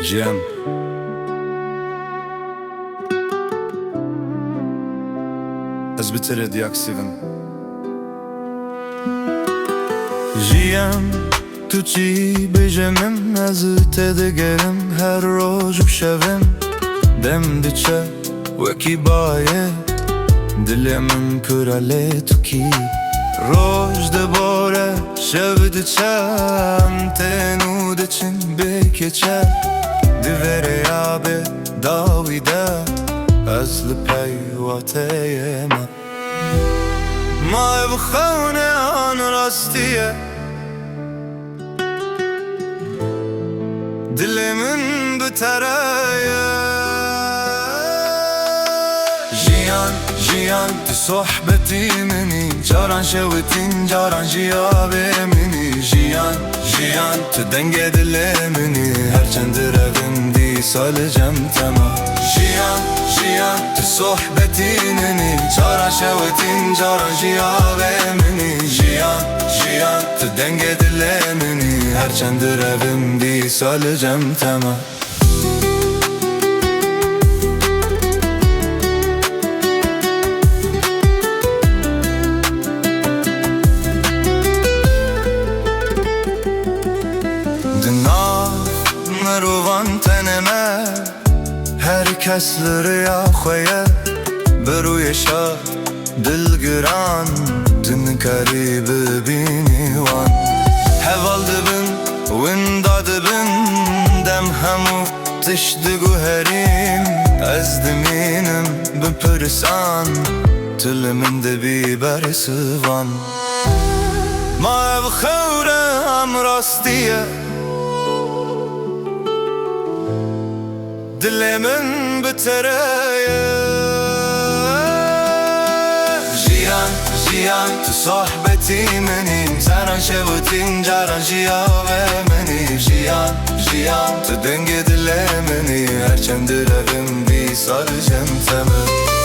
جيان از بتر دیاک سیدم جیان تو چی بجمم از تدگرم هر روز بشوم دم دچه وکی بایه دل من پر علی تو کی روز دباره شب دچم تنو دچن بکچه دوره یابه داویده از لپیواته ما بخونه آن راستیه دل من بترایه جیان تو صحبتی منی جاران شوتین جاران جیابه منی جیان تو دنگ دل منی هرچند رویم دی سال جم تمام جیان تو صحبتی منی جاران شوتین جاران جیابه منی جیان تو دنگ دل منی هرچند رویم دی سال جم تمام مروان تنمه herkes liraya خویه بروی شاد دلگران دن قریب بینی وان هوال دبن ویندا دبن دم همو تشتگو هریم از دمینم بپرسان تل من دبی برسوان ما بخوره هم راستیه دل من بترایه جیان تو صحبتی منی سران شوتین جاران جیابه منی جیان تو دنگ دل منی هرچند رویم بی سال جم تمام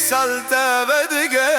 Salte ve dige